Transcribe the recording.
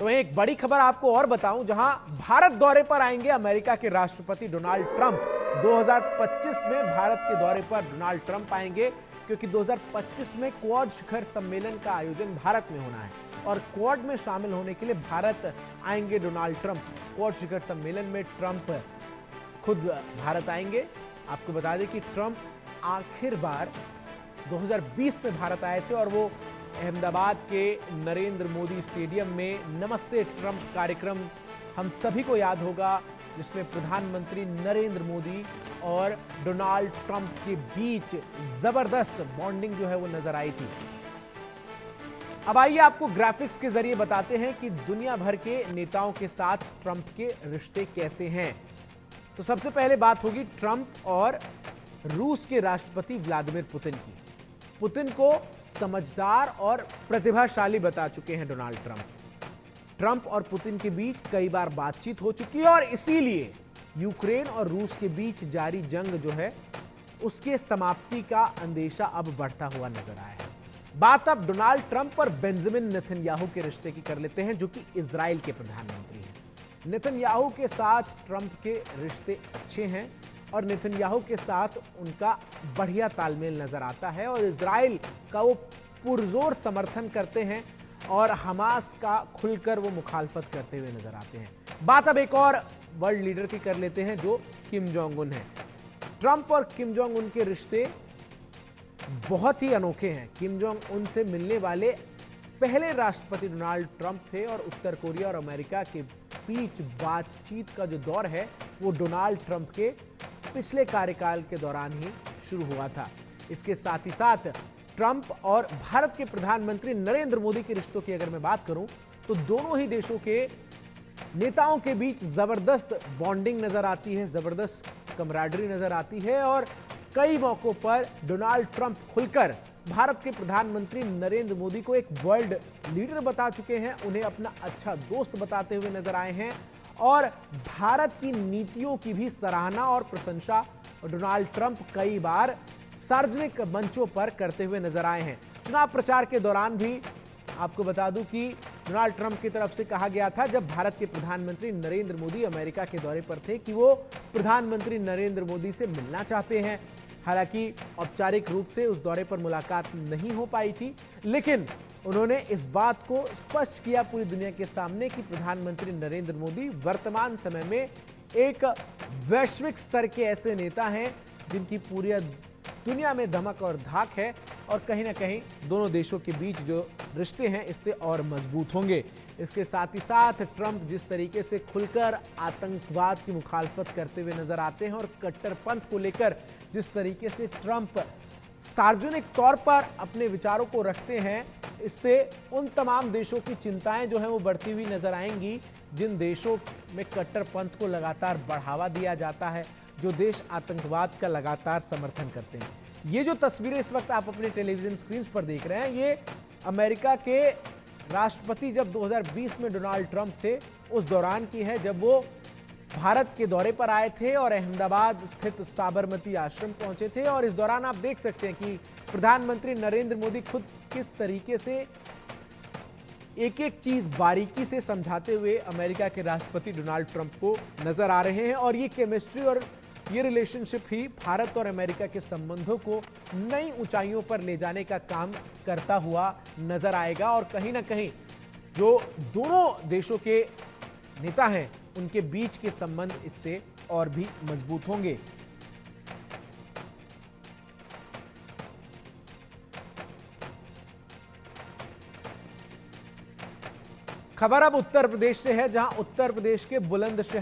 तो एक बड़ी खबर आपको और बताऊं, जहां भारत दौरे पर आएंगे अमेरिका के राष्ट्रपति डोनाल्ड ट्रंप। 2025 में भारत के दौरे पर डोनाल्ड ट्रंप आएंगे, क्योंकि 2025 में क्वाड शिखर सम्मेलन का आयोजन भारत में होना है और क्वाड में शामिल होने के लिए भारत आएंगे डोनाल्ड ट्रंप। क्वाड शिखर सम्मेलन में ट्रंप खुद भारत आएंगे। आपको बता दें कि ट्रंप आखिर बार 2020 में भारत आए थे और वो अहमदाबाद के नरेंद्र मोदी स्टेडियम में नमस्ते ट्रंप कार्यक्रम हम सभी को याद होगा, जिसमें प्रधानमंत्री नरेंद्र मोदी और डोनाल्ड ट्रंप के बीच जबरदस्त बॉन्डिंग जो है वो नजर आई थी। अब आइए आपको ग्राफिक्स के जरिए बताते हैं कि दुनिया भर के नेताओं के साथ ट्रंप के रिश्ते कैसे हैं। तो सबसे पहले बात होगी ट्रंप और रूस के राष्ट्रपति व्लादिमीर पुतिन की। पुतिन को समझदार और प्रतिभाशाली बता चुके हैं डोनाल्ड ट्रंप। ट्रंप और पुतिन के बीच कई बार बातचीत हो चुकी है और इसीलिए यूक्रेन और रूस के बीच जारी जंग जो है उसके समाप्ति का अंदेशा अब बढ़ता हुआ नजर आया है। बात अब डोनाल्ड ट्रंप और बेंजामिन नेतन्याहू के रिश्ते की कर लेते हैं, जो कि इजराइल के प्रधानमंत्री हैं। नेतन्याहू के साथ ट्रंप के रिश्ते अच्छे हैं और नेतन्याहू के साथ उनका बढ़िया तालमेल नजर आता है और इजराइल का वो पुरजोर समर्थन करते हैं और हमास का खुलकर वो मुखालफत करते हुए नजर आते हैं। बात अब एक और वर्ल्ड लीडर की कर लेते हैं, जो किम जोंग उन है। ट्रंप और किम जोंग उन के रिश्ते बहुत ही अनोखे हैं। किम जोंग उन से मिलने वाले पहले राष्ट्रपति डोनाल्ड ट्रंप थे और उत्तर कोरिया और अमेरिका के बीच बातचीत का जो दौर है वो डोनाल्ड ट्रंप के पिछले कार्यकाल के दौरान ही शुरू हुआ था। इसके साथ ही साथ ट्रंप और भारत के प्रधानमंत्री नरेंद्र मोदी के रिश्तों की अगर मैं बात करूं तो दोनों ही देशों के नेताओं के बीच जबरदस्त बॉन्डिंग नजर आती है, जबरदस्त कमराडरी नजर आती है और कई मौकों पर डोनाल्ड ट्रंप खुलकर भारत के प्रधानमंत्री नरेंद्र मोदी को एक वर्ल्ड लीडर बता चुके हैं, उन्हें अपना अच्छा दोस्त बताते हुए नजर आए हैं और भारत की नीतियों की भी सराहना और प्रशंसा डोनाल्ड ट्रंप कई बार सार्वजनिक मंचों पर करते हुए नजर आए हैं। चुनाव प्रचार के दौरान भी आपको बता दूं कि डोनाल्ड ट्रंप की तरफ से कहा गया था, जब भारत के प्रधानमंत्री नरेंद्र मोदी अमेरिका के दौरे पर थे, कि वो प्रधानमंत्री नरेंद्र मोदी से मिलना चाहते हैं। हालांकि औपचारिक रूप से उस दौरे पर मुलाकात नहीं हो पाई थी, लेकिन उन्होंने इस बात को स्पष्ट किया पूरी दुनिया के सामने कि प्रधानमंत्री नरेंद्र मोदी वर्तमान समय में एक वैश्विक स्तर के ऐसे नेता हैं जिनकी पूरी दुनिया में धमक और धाक है और कहीं ना कहीं दोनों देशों के बीच जो रिश्ते हैं इससे और मजबूत होंगे। इसके साथ ही साथ ट्रंप जिस तरीके से खुलकर आतंकवाद की मुखालफत करते हुए नजर आते हैं और कट्टरपंथ को लेकर जिस तरीके से ट्रंप सार्वजनिक तौर पर अपने विचारों को रखते हैं, इससे उन तमाम देशों की चिंताएं जो हैं वो बढ़ती हुई नजर आएंगी जिन देशों में कट्टरपंथ को लगातार बढ़ावा दिया जाता है, जो देश आतंकवाद का लगातार समर्थन करते हैं। ये जो तस्वीरें इस वक्त आप अपने टेलीविजन स्क्रीन पर देख रहे हैं, ये अमेरिका के राष्ट्रपति जब 2020 में डोनाल्ड ट्रंप थे उस दौरान की है, जब वो भारत के दौरे पर आए थे और अहमदाबाद स्थित साबरमती आश्रम पहुंचे थे। और इस दौरान आप देख सकते हैं कि प्रधानमंत्री नरेंद्र मोदी खुद किस तरीके से एक एक चीज बारीकी से समझाते हुए अमेरिका के राष्ट्रपति डोनाल्ड ट्रंप को नजर आ रहे हैं और ये केमिस्ट्री और ये रिलेशनशिप ही भारत और अमेरिका के संबंधों को नई ऊंचाइयों पर ले जाने का काम करता हुआ नजर आएगा और कहीं ना कहीं जो दोनों देशों के नेता हैं उनके बीच के संबंध इससे और भी मजबूत होंगे। खबर अब उत्तर प्रदेश से है, जहां उत्तर प्रदेश के बुलंदशहर